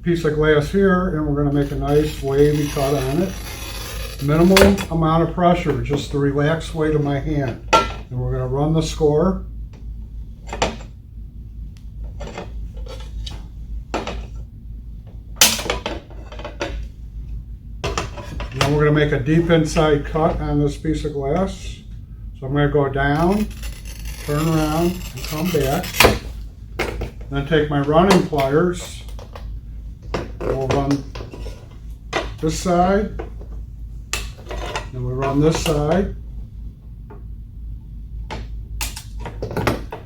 piece of glass here, and we're going to make a nice wavy cut on it. Minimum amount of pressure, just the relaxed weight of my hand. And we're going to run the score. Now we're going to make a deep inside cut on this piece of glass. So I'm going to go down, turn around, and come back. Then take my running pliers. We'll run this side. Then we run this side.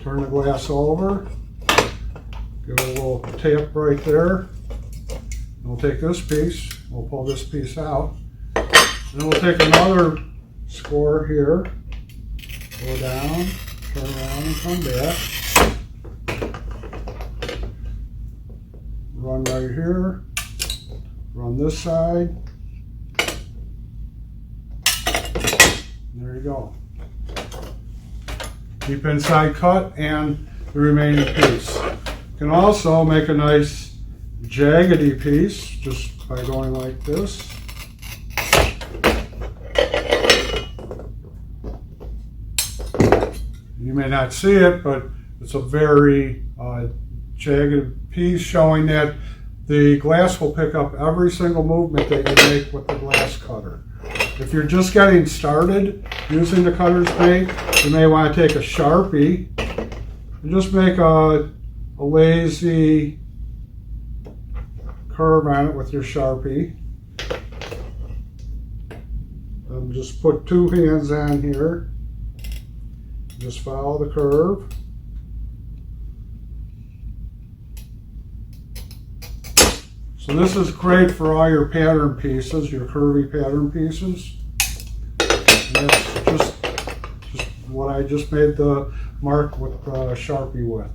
Turn the glass over. Give it a little tap right there. And we'll take this piece. We'll pull this piece out. And then we'll take another score here. Go down, turn around, and come back. Run right here. Run this side. There you go. Deep inside cut and the remaining piece. You can also make a nice jaggedy piece just by going like this. You may not see it, but it's a very jagged piece showing that the glass will pick up every single movement that you make with the glass cutter. If you're just getting started using the cutter's mate, you may want to take a Sharpie and just make a lazy curve on it with your Sharpie. And just put two hands on here. Just follow the curve. So this is great for all your pattern pieces, your curvy pattern pieces. And that's just what I just made the mark with Sharpie with.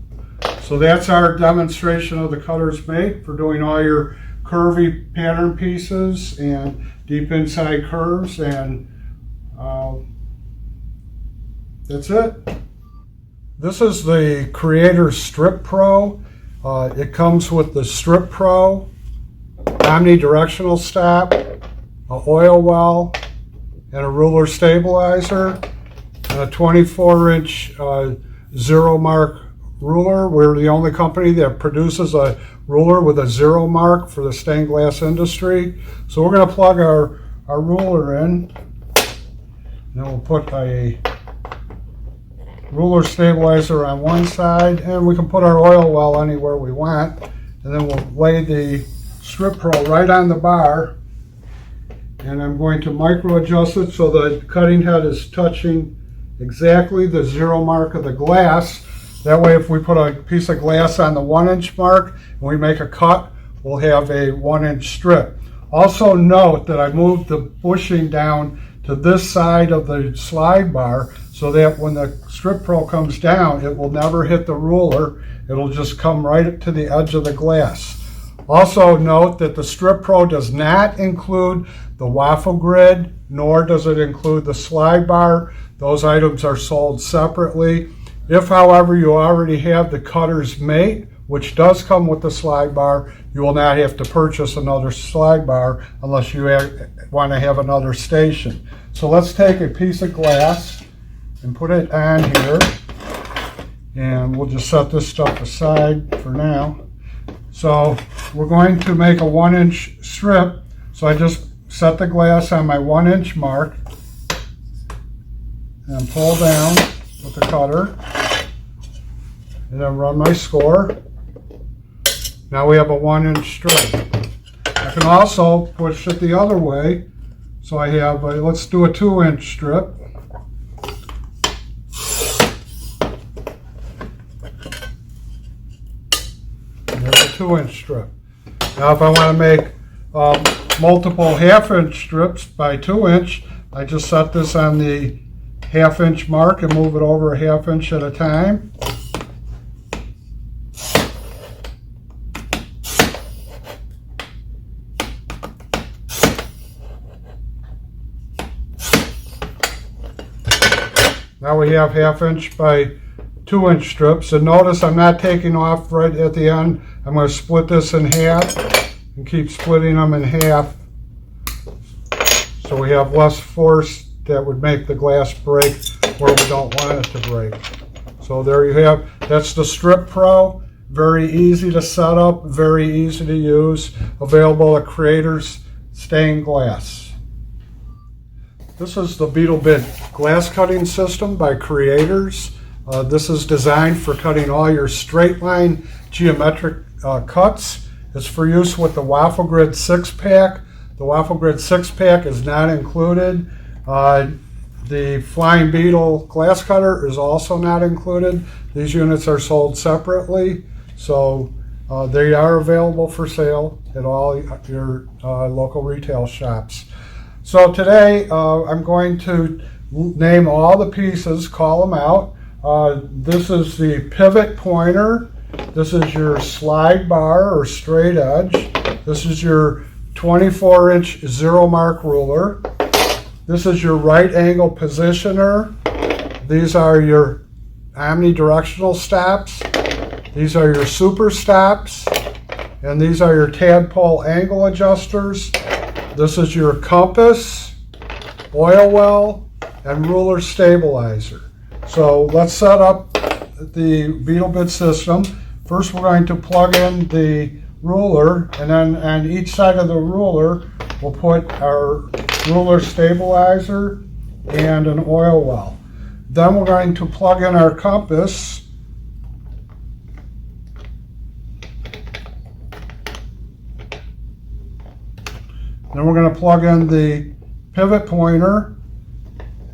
So that's our demonstration of the cutter's mate for doing all your curvy pattern pieces and deep inside curves, and that's it. This is the Creator Strip Pro. It comes with the Strip Pro, omnidirectional stop, an oil well, and a ruler stabilizer, and a 24-inch zero mark ruler. We're the only company that produces a ruler with a zero mark for the stained glass industry. So we're going to plug our ruler in, and then we'll put a ruler stabilizer on one side, and we can put our oil well anywhere we want, and then we'll lay the Strip Pro right on the bar, and I'm going to micro adjust it so the cutting head is touching exactly the zero mark of the glass. That way if we put a piece of glass on the 1-inch mark and we make a cut, we'll have a 1-inch strip. Also note that I moved the bushing down to this side of the slide bar so that when the Strip Pro comes down, it will never hit the ruler. It'll just come right up to the edge of the glass. Also note that the Strip Pro does not include the waffle grid, nor does it include the slide bar. Those items are sold separately. If, however, you already have the cutter's mate, which does come with the slide bar, you will not have to purchase another slide bar unless you want to have another station. So let's take a piece of glass and put it on here, and we'll just set this stuff aside for now. So we're going to make a 1-inch strip. So I just set the glass on my 1-inch mark and pull down with the cutter, and then run my score. Now we have a 1-inch strip. I can also push it the other way. So I have let's do a 2-inch strip. And there's a 2-inch strip. Now if I want to make multiple 1/2-inch strips by 2-inch, I just set this on the 1/2-inch mark and move it over a 1/2 inch at a time. Now we have 1/2 inch by 2-inch strips, and notice I'm not taking off right at the end. I'm going to split this in half and keep splitting them in half so we have less force that would make the glass break where we don't want it to break. So there you have, that's the Strip Pro. Very easy to set up, very easy to use, available at Creators Stained Glass. This is the BeetleBit glass cutting system by Creators. This is designed for cutting all your straight line geometric cuts. It's for use with the Waffle Grid 6-pack. The Waffle Grid 6-pack is not included. The Flying Beetle glass cutter is also not included. These units are sold separately, so they are available for sale at all your local retail shops. So today I'm going to name all the pieces, call them out. This is the pivot pointer. This is your slide bar or straight edge. This is your 24-inch zero mark ruler. This is your right angle positioner. These are your omnidirectional stops. These are your super stops. And these are your tadpole angle adjusters. This is your compass, oil well, and ruler stabilizer. So let's set up the BeetleBit system. First we're going to plug in the ruler, and then on each side of the ruler we'll put our ruler stabilizer and an oil well. Then we're going to plug in our compass. Then we're going to plug in the pivot pointer,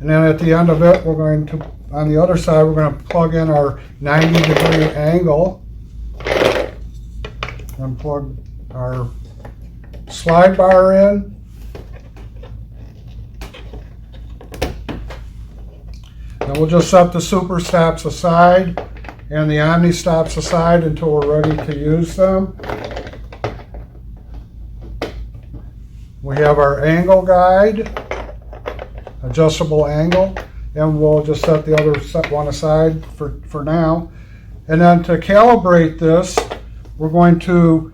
and then at the end of it we're going to, on the other side, we're going to plug in our 90-degree angle and plug our slide bar in. Then we'll just set the super stops aside and the omni stops aside until we're ready to use them. We have our angle guide, adjustable angle, and we'll just set the other one aside for now. And then to calibrate this, we're going to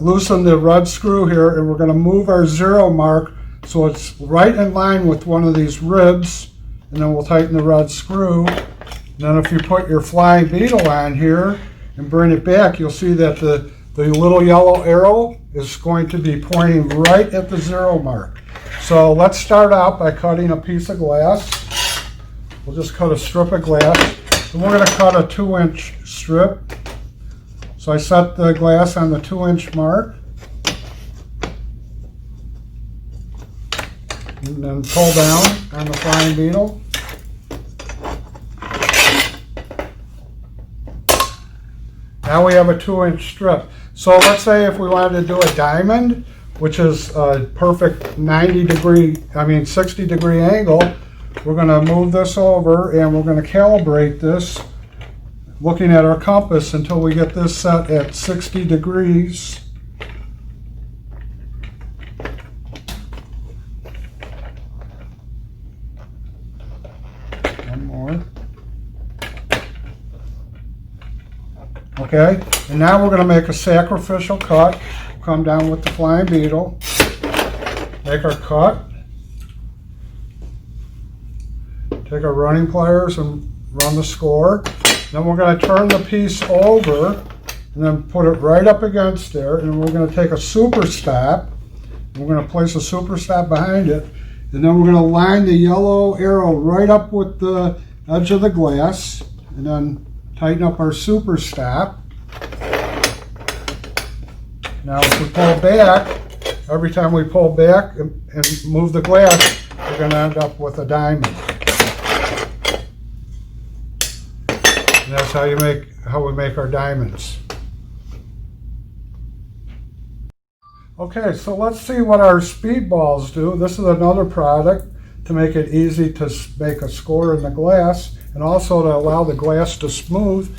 loosen the red screw here, and we're going to move our zero mark so it's right in line with one of these ribs, and then we'll tighten the red screw. And then if you put your Flying Beetle on here and bring it back, you'll see that the little yellow arrow is going to be pointing right at the zero mark. So let's start out by cutting a piece of glass. We'll just cut a strip of glass, and we're going to cut a 2-inch strip. So I set the glass on the 2-inch mark, and then pull down on the Flying Beetle. Now we have a 2-inch strip. So let's say if we wanted to do a diamond, which is a perfect 60-degree angle, we're going to move this over and we're going to calibrate this looking at our compass until we get this set at 60 degrees. One more. Okay, and now we're going to make a sacrificial cut. Come down with the Flying Beetle, make our cut, take our running pliers and run the score. Then we're going to turn the piece over and then put it right up against there, and we're going to take a super stop. We're going to place a super stop behind it, and then we're going to line the yellow arrow right up with the edge of the glass, and then tighten up our super stop. Now if we pull back, every time we pull back and move the glass, we're going to end up with a diamond. And that's how we make our diamonds. Okay, so let's see what our speedballs do. This is another product to make it easy to make a score in the glass, and also to allow the glass to move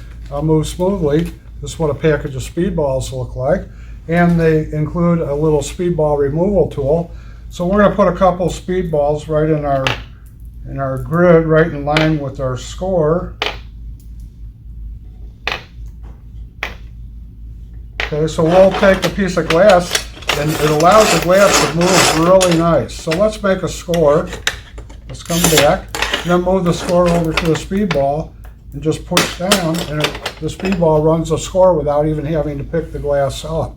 smoothly. This is what a package of speedballs look like. And they include a little speedball removal tool. So we're going to put a couple speedballs right in our grid, right in line with our score. Okay, so we'll take a piece of glass, and it allows the glass to move really nice. So let's make a score. Let's come back, and then move the score over to the speedball, and just push down, and the speedball runs a score without even having to pick the glass up.